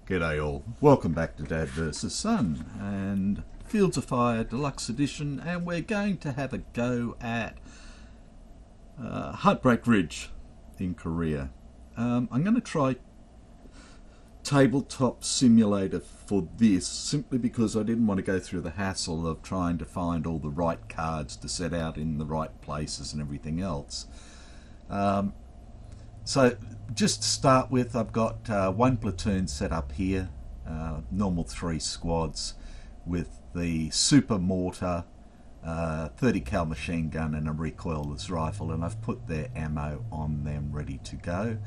G'day all, welcome back to Dad vs Son and Fields of Fire Deluxe Edition, and we're going to have a go at Heartbreak Ridge in Korea. I'm going to try Tabletop Simulator for this simply because I didn't want to go through the hassle of trying to find all the right cards to set out in the right places and everything else. So just to start with, I've got one platoon set up here, normal 3 squads with the super mortar, 30 cal machine gun and a recoilless rifle, and I've put their ammo on them ready to go.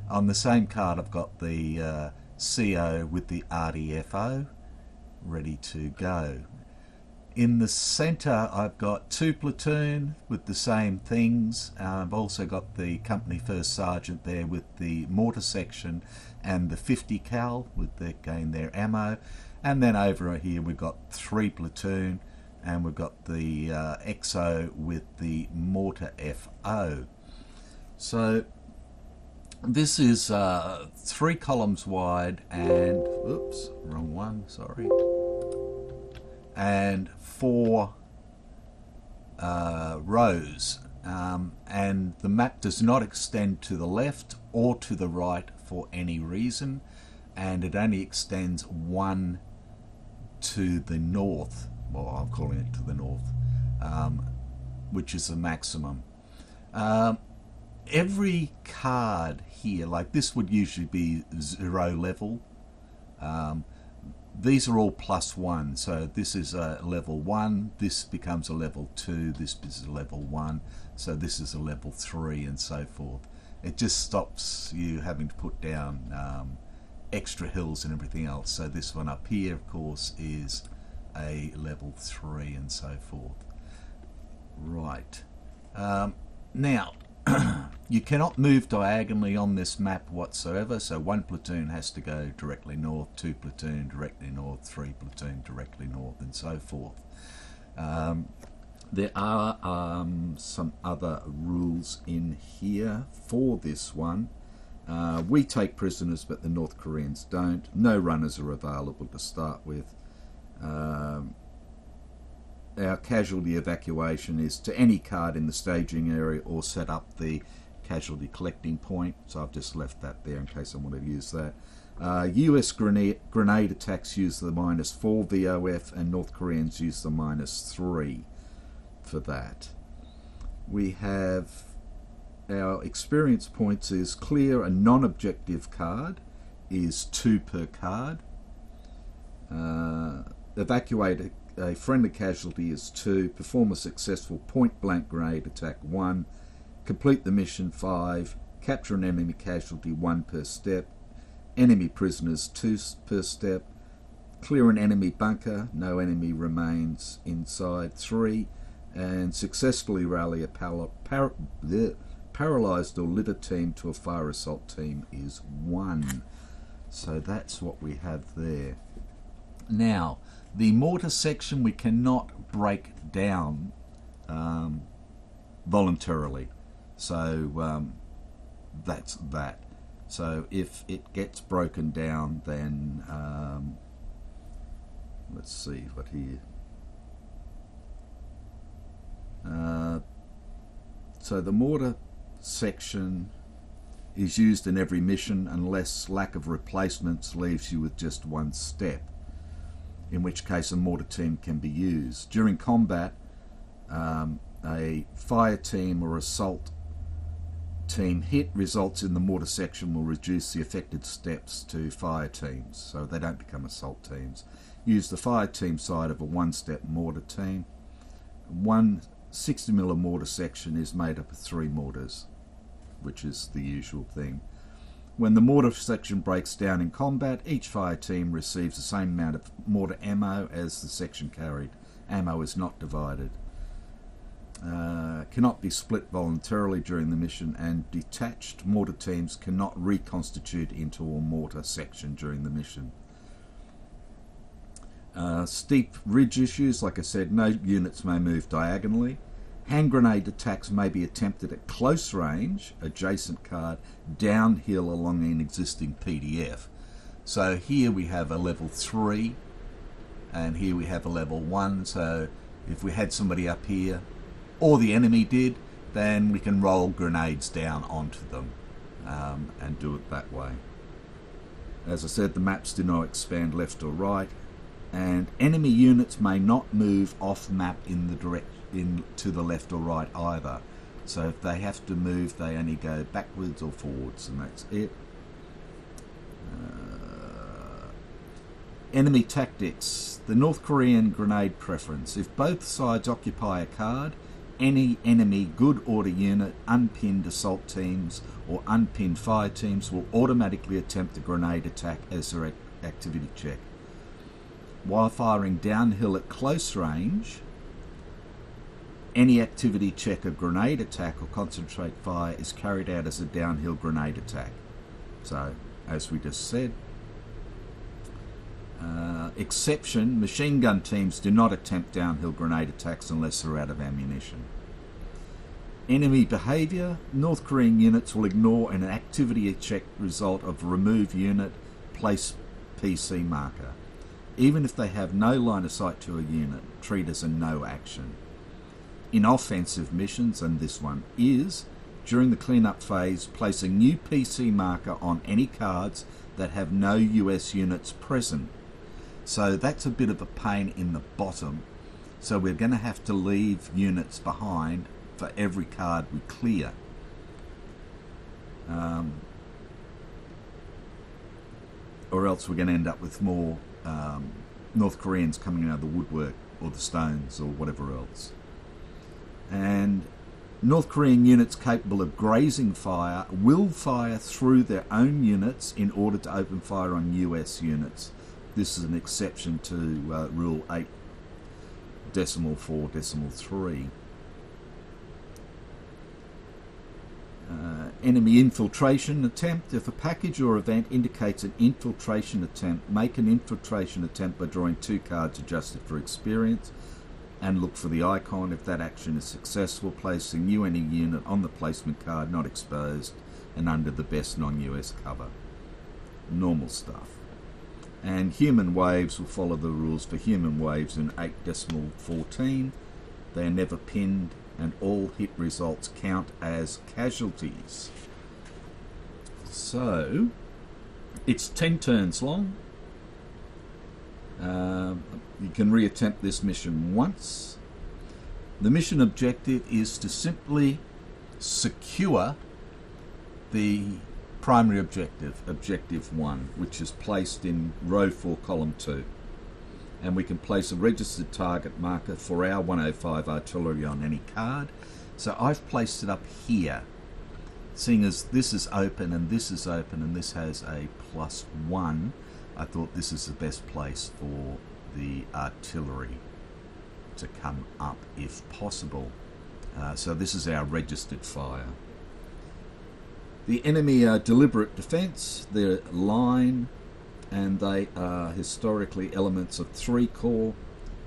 On the same card I've got the CO with the RDFO ready to go. In the centre I've got 2 platoon with the same things. I've also got the company first sergeant there with the mortar section and the 50 cal with their ammo. And then over here we've got 3 platoon and we've got the XO with the mortar FO. So this is 3 columns wide and, oops, wrong one, sorry, and 4 rows, and the map does not extend to the left or to the right for any reason, and it only extends 1 to the north, well, I'm calling it to the north, which is the maximum. Every card here, like this would usually be 0 level. These are all +1, so this is a level 1, this becomes a level 2, this is a level 1, so this is a level 3, and so forth. It just stops you having to put down extra hills and everything else. So this one up here, of course, is a level 3, and so forth. Right. Now, you cannot move diagonally on this map whatsoever, so 1 platoon has to go directly north, 2 platoon directly north, 3 platoon directly north, and so forth. There are some other rules in here for this one. We take prisoners, but the North Koreans don't. No runners are available to start with. Our casualty evacuation is to any card in the staging area or set up the casualty collecting point, so I've just left that there in case I want to use that. US grenade attacks use the -4 VOF, and North Koreans use the -3 for that. We have our experience points is clear a non-objective card is 2 per card. Evacuate a friendly casualty is 2, perform a successful point-blank grenade attack 1, complete the mission 5, capture an enemy casualty 1 per step, enemy prisoners 2 per step, clear an enemy bunker, no enemy remains inside 3, and successfully rally a paralysed or litter team to a fire assault team is 1. So that's what we have there. Now, the mortar section we cannot break down voluntarily, so that's that. So if it gets broken down, then let's see what here. So the mortar section is used in every mission unless lack of replacements leaves you with just 1 step, in which case a mortar team can be used. During combat, a fire team or assault team hit results in the mortar section will reduce the affected steps to fire teams, so they don't become assault teams. Use the fire team side of a 1-step mortar team. 1 60mm mortar section is made up of 3 mortars, which is the usual thing. When the mortar section breaks down in combat, each fire team receives the same amount of mortar ammo as the section carried. Ammo is not divided. Cannot be split voluntarily during the mission, and detached mortar teams cannot reconstitute into a mortar section during the mission. Steep ridge issues, like I said, no units may move diagonally. Hand grenade attacks may be attempted at close range, adjacent card, downhill along an existing PDF. So here we have a level 3, and here we have a level 1. So if we had somebody up here, or the enemy did, then we can roll grenades down onto them and do it that way. As I said, the maps do not expand left or right, and enemy units may not move off map in the to the left or right either. So if they have to move, they only go backwards or forwards, and that's it. Enemy tactics. The North Korean grenade preference. If both sides occupy a card, any enemy good order unit, unpinned assault teams or unpinned fire teams will automatically attempt a grenade attack as their activity check. While firing downhill at close range, any activity check, a grenade attack or concentrate fire is carried out as a downhill grenade attack. So, as we just said, exception, machine gun teams do not attempt downhill grenade attacks unless they're out of ammunition. Enemy behaviour, North Korean units will ignore an activity check result of remove unit, place PC marker. Even if they have no line of sight to a unit, treat as a no action. In offensive missions, and this one is, during the cleanup phase, place a new PC marker on any cards that have no US units present. So that's a bit of a pain in the bottom. So we're going to have to leave units behind for every card we clear. Or else we're going to end up with more North Koreans coming out of the woodwork or the stones or whatever else. And North Korean units capable of grazing fire will fire through their own units in order to open fire on US units. This is an exception to Rule 8.4.3. Enemy infiltration attempt. If a package or event indicates an infiltration attempt, make an infiltration attempt by drawing 2 cards adjusted for experience and look for the icon. If that action is successful, place a new enemy unit on the placement card not exposed and under the best non-US cover. Normal stuff. And human waves will follow the rules for human waves in 8.14. They are never pinned, and all hit results count as casualties. So, it's 10 turns long. You can reattempt this mission once. The mission objective is to simply secure the primary objective, Objective 1, which is placed in row 4, column 2. And we can place a registered target marker for our 105 artillery on any card. So I've placed it up here. Seeing as this is open and this is open and this has a +1, I thought this is the best place for the artillery to come up if possible. So this is our registered fire. The enemy are deliberate defence, they're line, and they are historically elements of 3 Corps,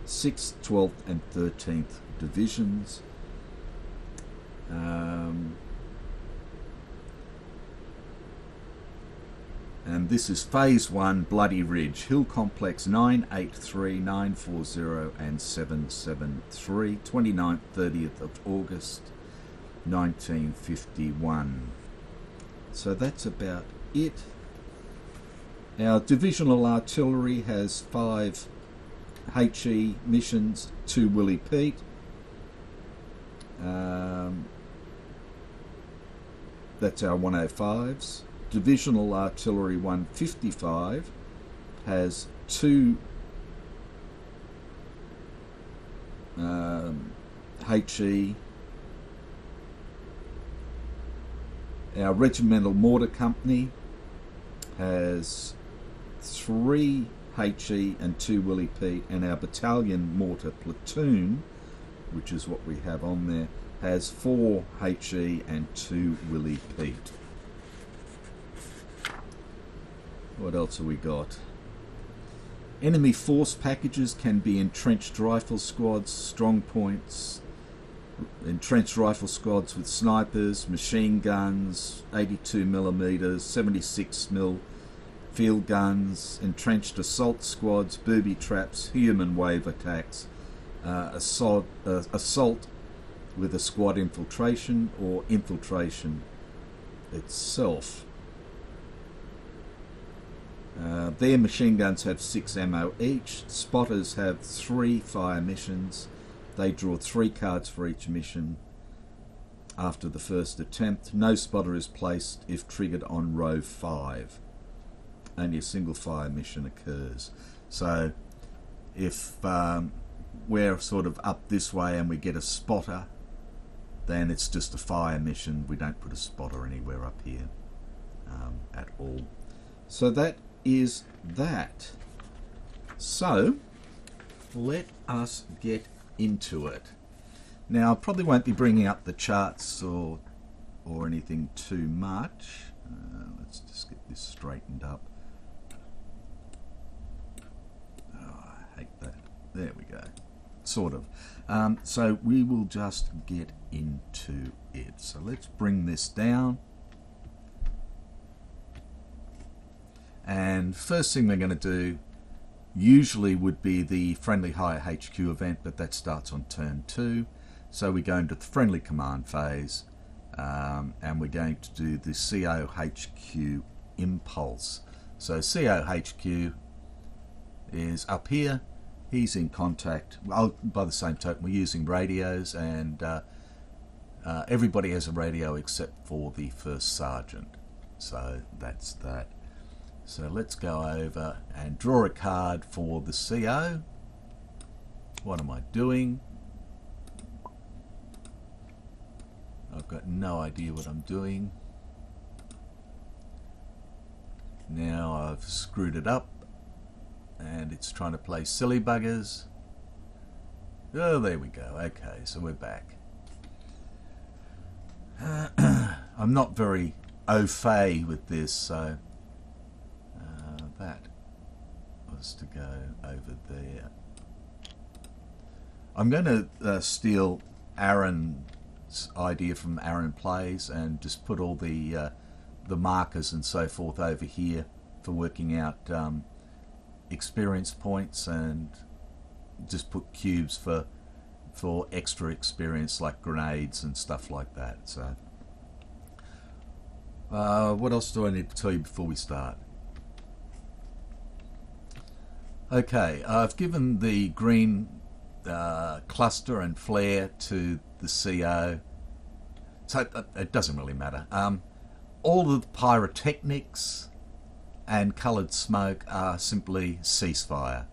6th, 12th and 13th Divisions. And this is Phase 1, Bloody Ridge, Hill Complex 983, 940 and 773, 29th, 30th of August 1951. So that's about it. Our divisional artillery has 5 HE missions, 2 Willie Pete. That's our 105s. Divisional Artillery 155 has 2 HE. Our Regimental Mortar Company has 3 HE and 2 Willie Pete, and our Battalion Mortar Platoon, which is what we have on there, has 4 HE and 2 Willie Pete. What else have we got? Enemy force packages can be entrenched rifle squads, strong points, entrenched rifle squads with snipers, machine guns, 82mm, 76mm field guns, entrenched assault squads, booby traps, human wave attacks, assault with a squad infiltration or infiltration itself. Their machine guns have 6 ammo each. Spotters have 3 fire missions. They draw 3 cards for each mission after the first attempt. No spotter is placed if triggered on row 5. Only a single fire mission occurs. So if we're sort of up this way and we get a spotter, then it's just a fire mission. We don't put a spotter anywhere up here at all. So that is that. So let us get into it. Now I probably won't be bringing up the charts or anything too much. Let's just get this straightened up. Oh, I hate that. There we go. Sort of. So we will just get into it. So let's bring this down. And first thing we're going to do usually would be the friendly hire HQ event, but that starts on turn 2. So we go into the friendly command phase, and we're going to do the COHQ impulse. So COHQ is up here. He's in contact. Well, by the same token, we're using radios, and everybody has a radio except for the first sergeant. So that's that. So let's go over and draw a card for the CO. What am I doing? I've got no idea what I'm doing. Now I've screwed it up and it's trying to play silly buggers. Oh, there we go. Okay, so we're back. I'm not very au fait with this, so that was to go over there. I'm going to steal Aaron's idea from Aaron Plays and just put all the markers and so forth over here for working out experience points, and just put cubes for extra experience like grenades and stuff like that. So what else do I need to tell you before we start? Okay, I've given the green cluster and flare to the CO, so it doesn't really matter. All of the pyrotechnics and coloured smoke are simply ceasefire.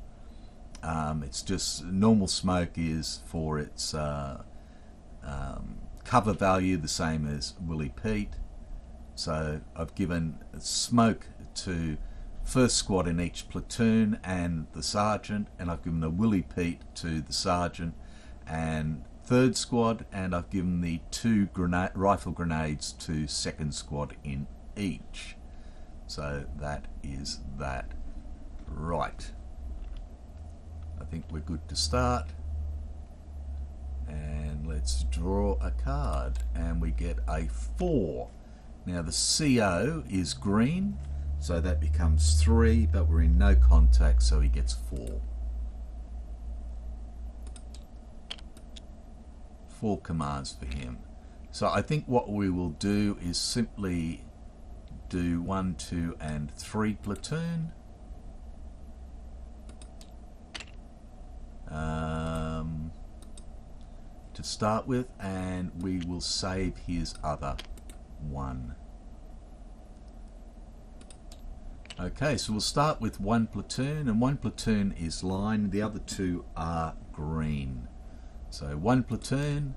It's just normal smoke is for its cover value, the same as Willie Pete. So I've given smoke to first squad in each platoon and the sergeant, and I've given a Willie Pete to the sergeant and third squad, and I've given the 2 rifle grenades to second squad in each. So that is that. Right. I think we're good to start. And let's draw a card, and we get a 4. Now the CO is green, so that becomes 3, but we're in no contact, so he gets 4. 4 commands for him. So I think what we will do is simply do 1, 2, and 3 platoon. To start with, and we will save his other 1. Okay, so we'll start with 1 platoon, and 1 platoon is line, the other 2 are green. So 1 platoon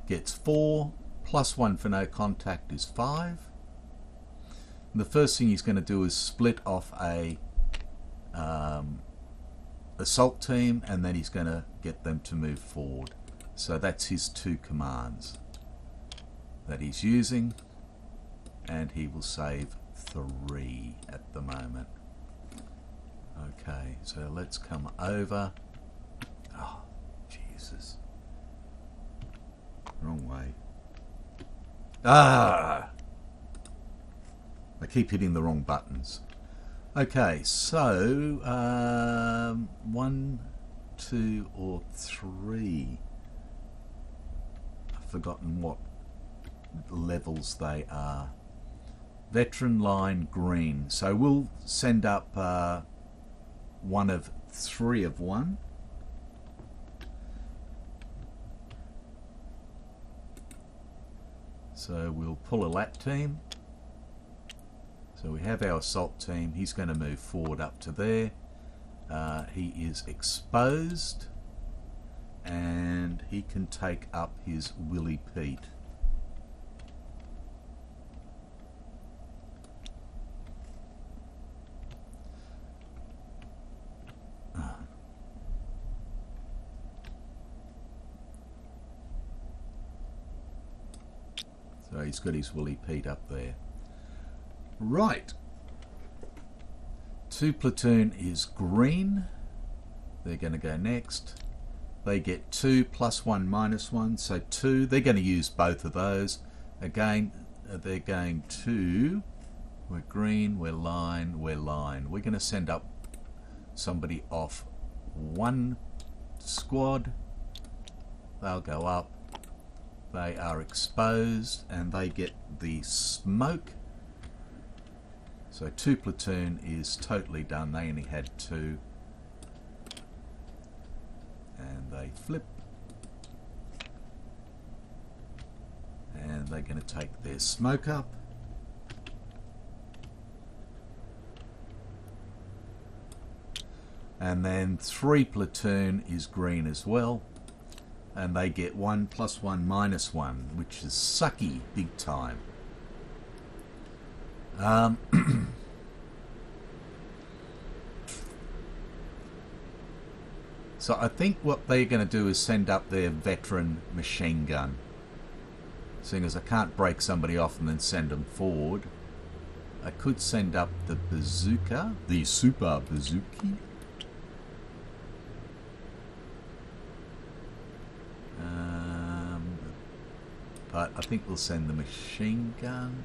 gets 4, plus 1 for no contact is 5. And the first thing he's going to do is split off a assault team, and then he's going to get them to move forward. So that's his 2 commands that he's using, and he will save 3 at the moment. Okay, so let's come over. Oh, Jesus. Wrong way. Ah! I keep hitting the wrong buttons. Okay, so 1, 2, or 3. I've forgotten what levels they are. Veteran line green. So we'll send up one of 3 of one. So we'll pull a lap team. So we have our assault team. He's going to move forward up to there. He is exposed, and he can take up his Willie Pete. So he's got his Willie Pete up there. Right. 2 platoon is green. They're going to go next. They get 2 +1 -1, so 2. They're going to use both of those. Again, they're going to... We're green, we're line, we're line. We're going to send up somebody off 1 squad. They'll go up. They are exposed and they get the smoke. So 2 platoon is totally done. They only had 2. And they flip. And they're going to take their smoke up. And then 3 platoon is green as well. And they get 1 +1 -1, which is sucky big time. So I think what they're going to do is send up their veteran machine gun. Seeing as I can't break somebody off and then send them forward, I could send up the bazooka, the super bazooki. But I think we'll send the machine gun.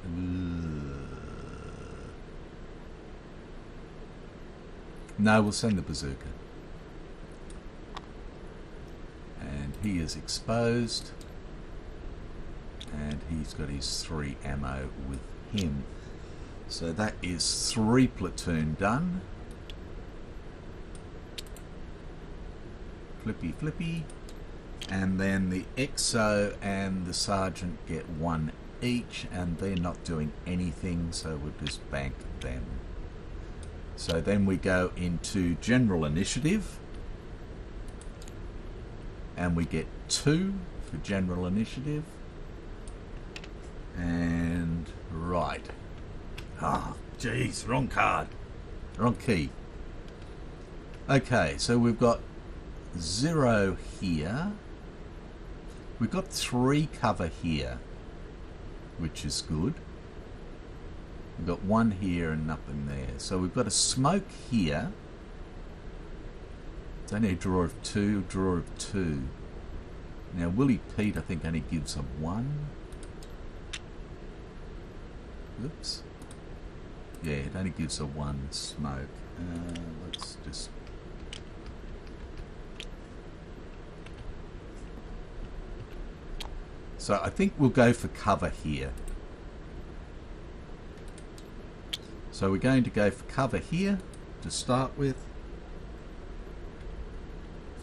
No, we'll send the bazooka. And he is exposed. And he's got his 3 ammo with him. So that is 3 platoon done. Flippy flippy. And then the XO and the sergeant get 1 each, and they're not doing anything, so we'll just bank them. So then we go into general initiative, and we get 2 for general initiative. And right. Ah, jeez, wrong card. Wrong key. Okay, so we've got 0 here. We've got 3 cover here, which is good. We've got 1 here and nothing there. So we've got a smoke here. It's only a draw of 2, draw of 2. Now Willie Pete I think only gives a 1. Oops. Yeah, it only gives a 1 smoke. Let's just... So I think we'll go for cover here. So we're going to go for cover here to start with.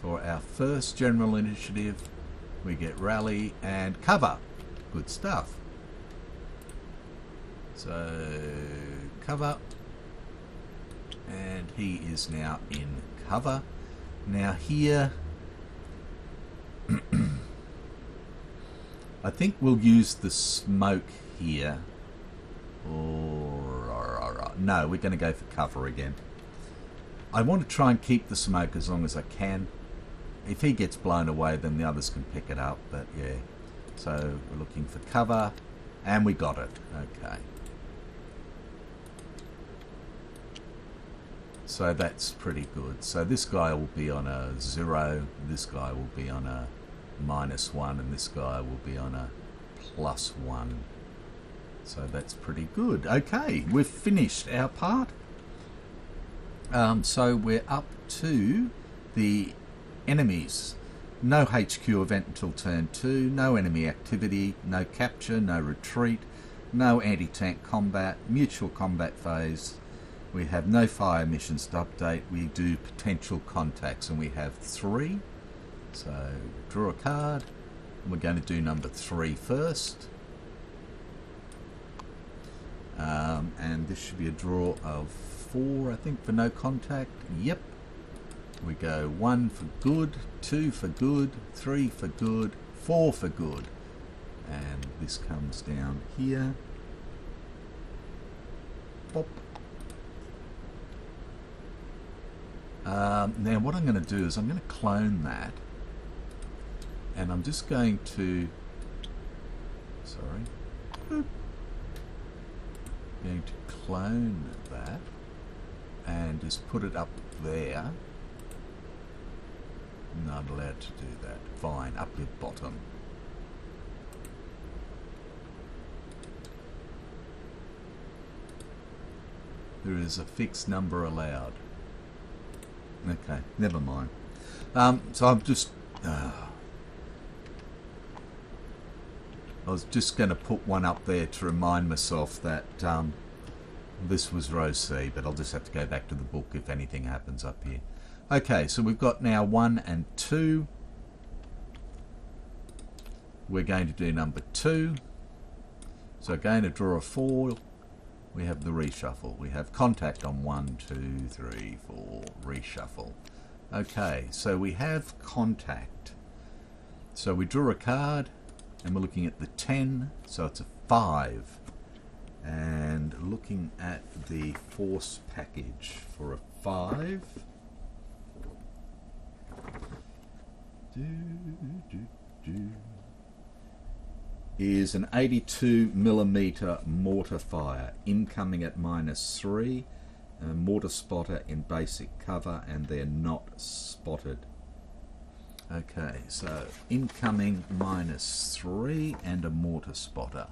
For our first general initiative, we get rally and cover. Good stuff. So cover. And he is now in cover. Now here... I think we'll use the smoke here. Or no, we're going to go for cover again. I want to try and keep the smoke as long as I can. If he gets blown away, then the others can pick it up. But yeah, so we're looking for cover, and we got it. Okay. So that's pretty good. So this guy will be on a 0, this guy will be on a -1, and this guy will be on a +1. So that's pretty good. Okay, we've finished our part. So we're up to the enemies. No HQ event until turn 2, no enemy activity, no capture, no retreat, no anti-tank combat, mutual combat phase. We have no fire missions to update. We do potential contacts, and we have 3. So draw a card. We're going to do number 3 first. And this should be a draw of 4, I think, for no contact. Yep. We go 1 for good, 2 for good, 3 for good, 4 for good. And this comes down here. Pop. Now what I'm going to do is I'm going to clone that. And I'm just going to... Sorry. Boop. Going to clone that and just put it up there. Not allowed to do that. Fine, up your bottom. There is a fixed number allowed. Okay, never mind. So I'm just... I was just going to put one up there to remind myself that this was row C, but I'll just have to go back to the book if anything happens up here. Okay, so we've got now 1 and 2. We're going to do number 2. So again, to draw a 4, we have the reshuffle. We have contact on 1, 2, 3, 4, reshuffle. Okay, so we have contact. So we draw a card, and we're looking at the 10, so it's a 5. And looking at the force package for a 5. Is an 82mm mortar fire, incoming at -3, a mortar spotter in basic cover, and they're not spotted. Okay, so incoming -3 and a mortar spotter.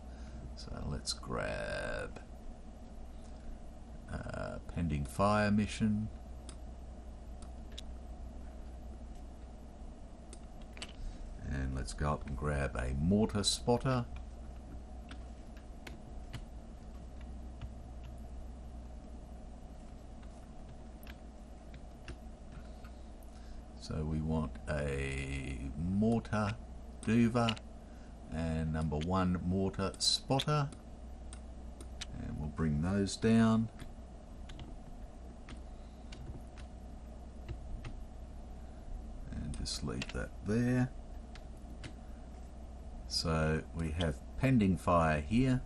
So let's grab pending fire mission. And let's go up and grab a mortar spotter. So we want a mortar duva and number 1 mortar spotter. And we'll bring those down. And just leave that there. So we have pending fire here,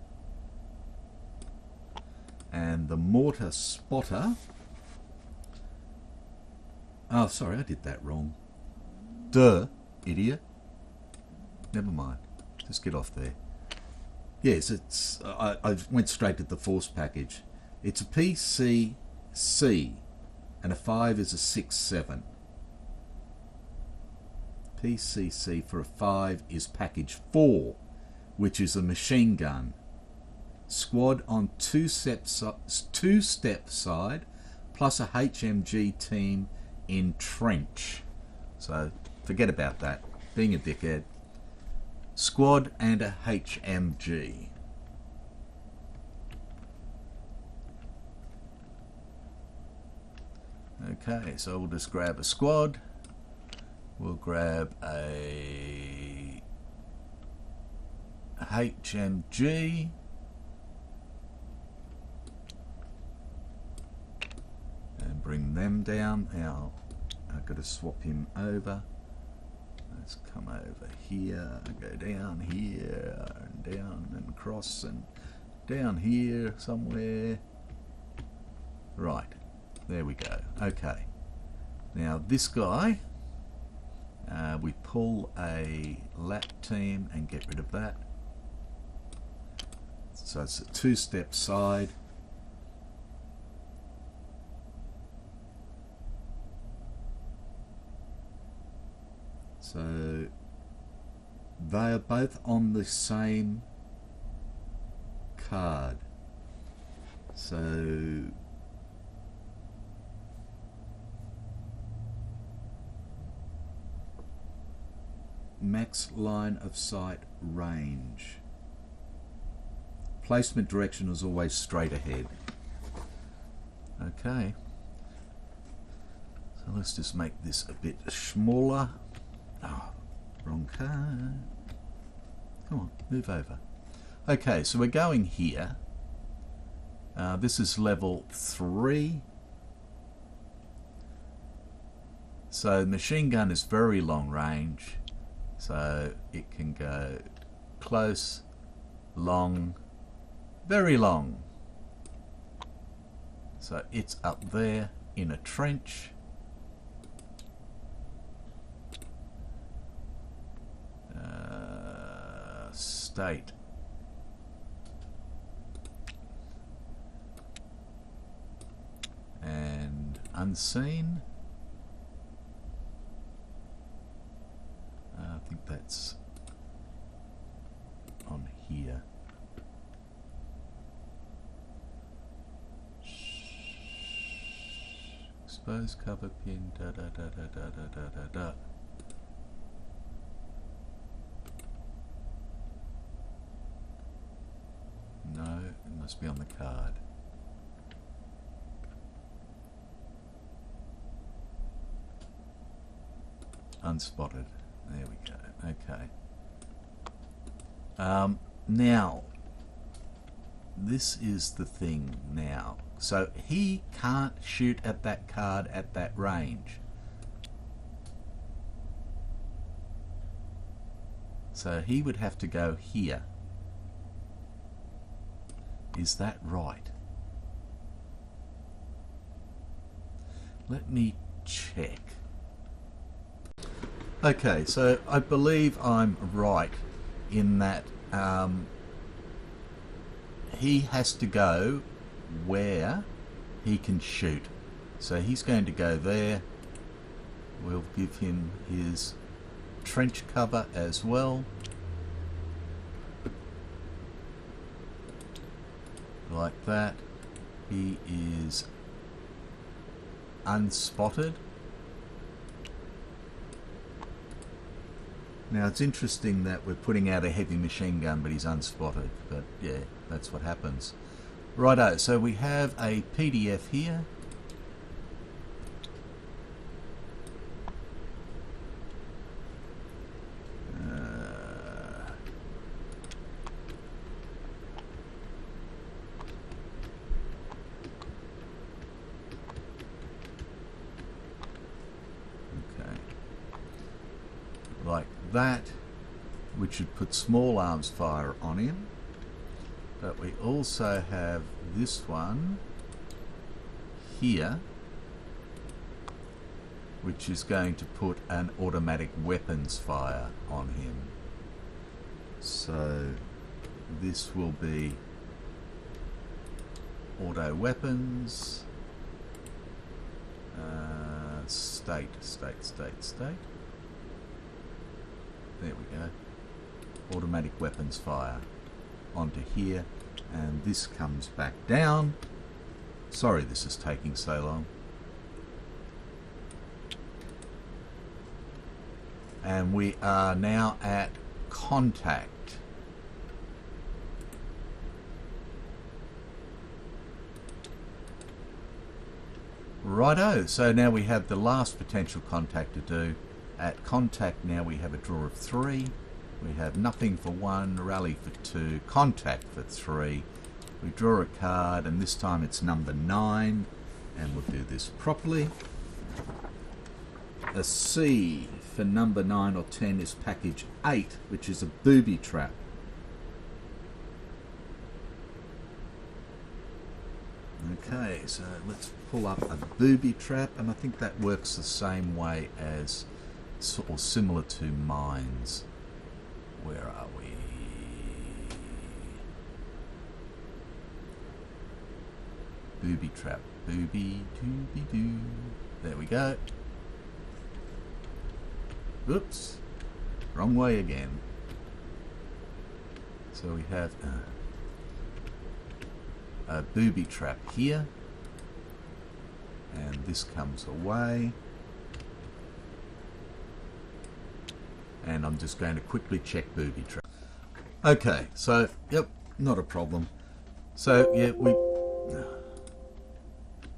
and the mortar spotter. Oh, sorry, I did that wrong. Duh, idiot. Never mind. Just get off there. Yes, it's. I went straight to the force package. It's a PCC, and a 5 is a 6/7. PCC for a 5 is package 4, which is a machine gun. Squad on two-step side, plus a HMG team in trench. So forget about that. Being a dickhead. Squad and a HMG. Okay, so we'll just grab a squad. We'll grab a HMG. And bring them down. Now, I've got to swap him over. Let's come over here, go down here, and down and across and down here somewhere. Right, there we go. Okay. Now this guy, we pull a lap team and get rid of that. So it's a two-step side. So they are both on the same card. So max line of sight range. Placement direction is always straight ahead. Okay. So let's just make this a bit smaller. Oh, wrong card. Come on, move over. Okay, so we're going here. This is level 3. So the machine gun is very long range. So it can go close, long, very long. So it's up there in a trench. State. And unseen. I think that's on here. Expose cover pin, da da da da da da da da da. No, it must be on the card. Unspotted. There we go. Okay. Now, this is the thing now. So he can't shoot at that card at that range. So he would have to go here. Is that right? Let me check. Okay, so I believe I'm right in that he has to go where he can shoot. So he's going to go there. We'll give him his trench cover as well. Like that. He is unspotted. Now it's interesting that we're putting out a heavy machine gun but he's unspotted, but yeah, that's what happens. Righto, so we have a PDF here. Like that, which would put small arms fire on him. But we also have this one here, which is going to put an automatic weapons fire on him. So this will be auto weapons, state. There we go. Automatic weapons fire onto here, and this comes back down. Sorry this is taking so long. And we are now at contact. Righto, so now we have the last potential contact to do. At contact now we have a draw of 3. We have nothing for 1, rally for 2, contact for 3. We draw a card, and this time it's number 9, and we'll do this properly. A C for number 9 or 10 is package 8, which is a booby trap. Okay, so let's pull up a booby trap, and I think that works the same way as, or similar to mines. Where are we? Booby trap. Booby dooby doo. There we go. Oops, wrong way again. So we have a booby trap here, and this comes away. And I'm just going to quickly check booby trap. Okay, so yep, not a problem. So yeah,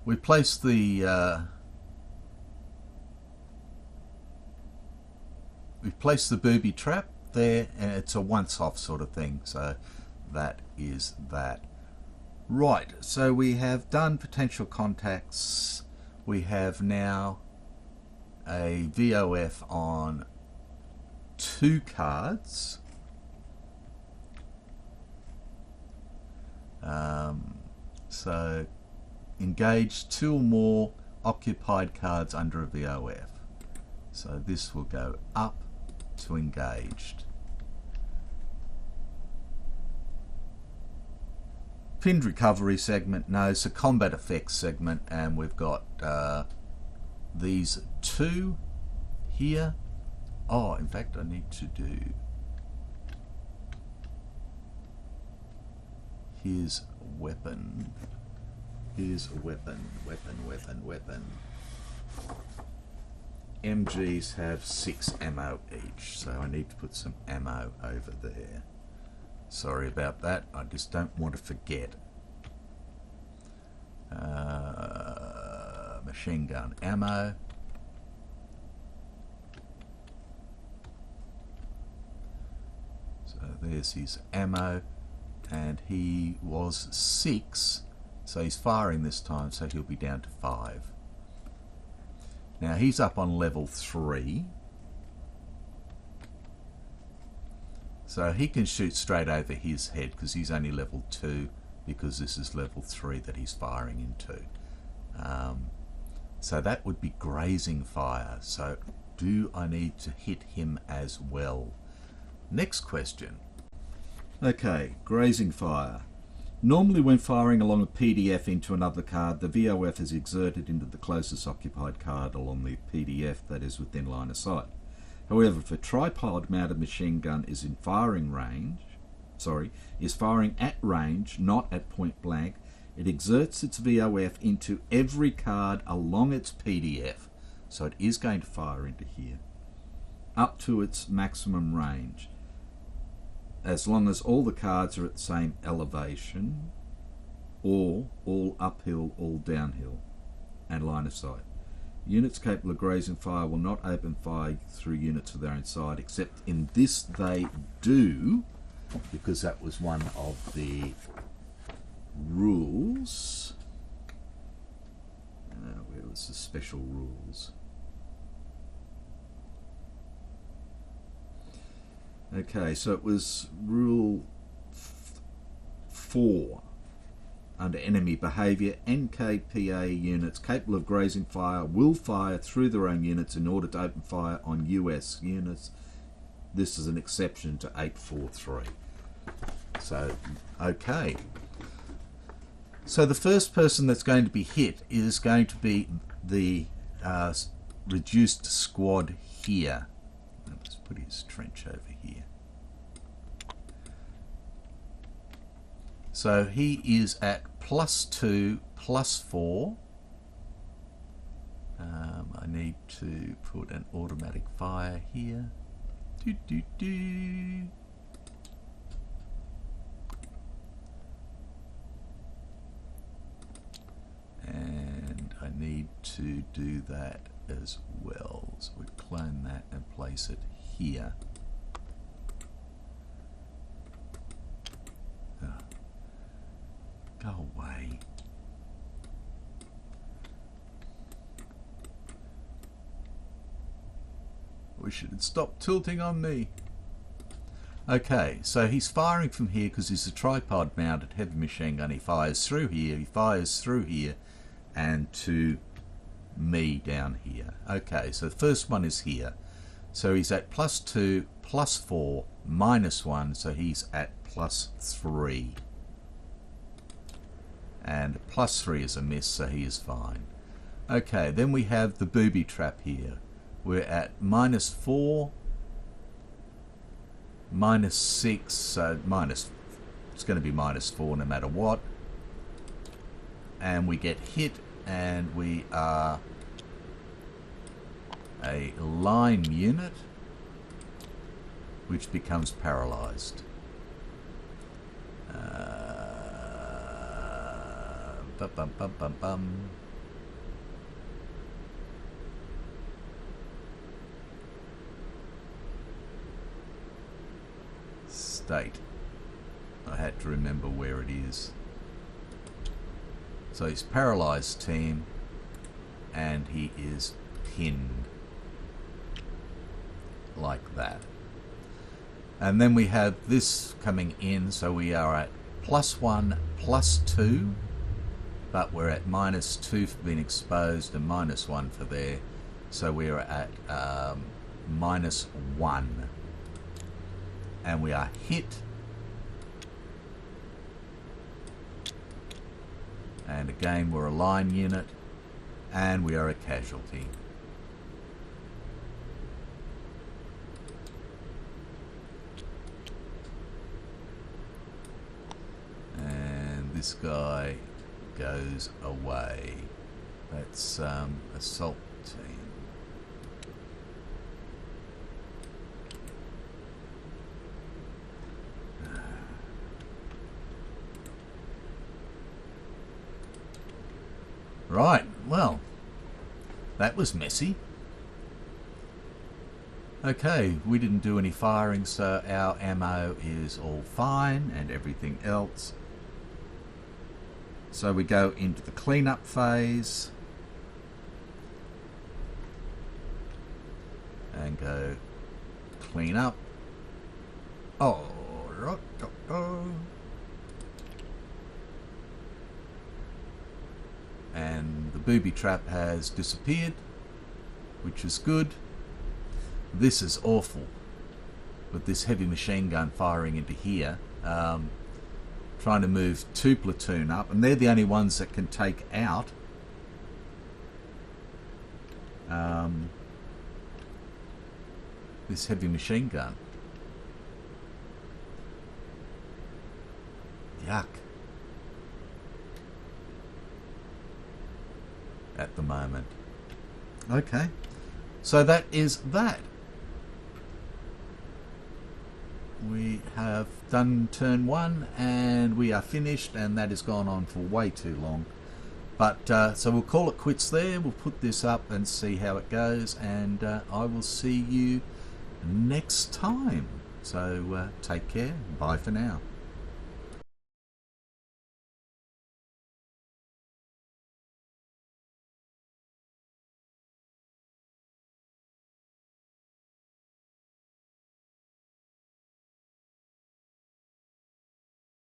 we place the booby trap there, and it's a once-off sort of thing. So that is that. Right. So we have done potential contacts. We have now a VOF on 2 cards. So engage 2 or more occupied cards under a VOF. So this will go up to engaged. Pinned recovery segment, no, it's a combat effects segment, and we've got these 2 here. Oh, in fact, I need to do his weapon. Here's a weapon. MGs have 6 ammo each, so I need to put some ammo over there. Sorry about that, I just don't want to forget. Machine gun ammo. So there's his ammo, and he was 6, so he's firing this time, so he'll be down to 5. Now he's up on level 3, so he can shoot straight over his head because he's only level 2, because this is level 3 that he's firing into. So that would be grazing fire. So do I need to hit him as well? Next question. Okay, grazing fire. Normally when firing along a PDF into another card, the VOF is exerted into the closest occupied card along the PDF that is within line of sight. However, if a tripod mounted machine gun is in firing range, is firing at range, not at point blank, it exerts its VOF into every card along its PDF. So it is going to fire into here, up to its maximum range, as long as all the cards are at the same elevation, or all uphill, all downhill, and line of sight. Units capable of grazing fire will not open fire through units of their own side, except in this they do, because that was one of the rules. Where was the special rules? Okay, so it was rule 4. Under enemy behaviour, NKPA units capable of grazing fire will fire through their own units in order to open fire on US units. This is an exception to 843. So, okay. So the first person that's going to be hit is going to be the reduced squad here. Let's put his trench over here. So he is at +2, +4. I need to put an automatic fire here. And I need to do that as well. So we clone that and place it here. Go away. Wish it had stopped tilting on me. Okay, so he's firing from here because he's a tripod mounted heavy machine gun. He fires through here, and to me down here. Okay, so the first one is here. So he's at +2, +4, -1, so he's at +3. And +3 is a miss, so he is fine. Okay, then we have the booby trap here. We're at -4, -6, so it's going to be -4 no matter what. And we get hit, and we are a line unit, which becomes paralyzed. Bum, bum, bum, bum, bum. State. I had to remember where it is. So he's paralyzed, team, and he is pinned like that. And then we have this coming in, so we are at +1, +2, but we're at -2 for being exposed and -1 for there, so we're at -1. And we are hit, and again we're a line unit, and we are a casualty. And this guy goes away. That's assault team. Right, well, that was messy. Okay, we didn't do any firing, so our ammo is all fine and everything else. So we go into the cleanup phase and go clean up. Oh, and the booby trap has disappeared, which is good. This is awful with this heavy machine gun firing into here. Trying to move 2 platoon up, and they're the only ones that can take out this heavy machine gun. Yuck. At the moment. Okay, so that is that. We have done turn 1 and we are finished, and that has gone on for way too long. But so we'll call it quits there. We'll put this up and see how it goes, and I will see you next time. So take care. Bye for now.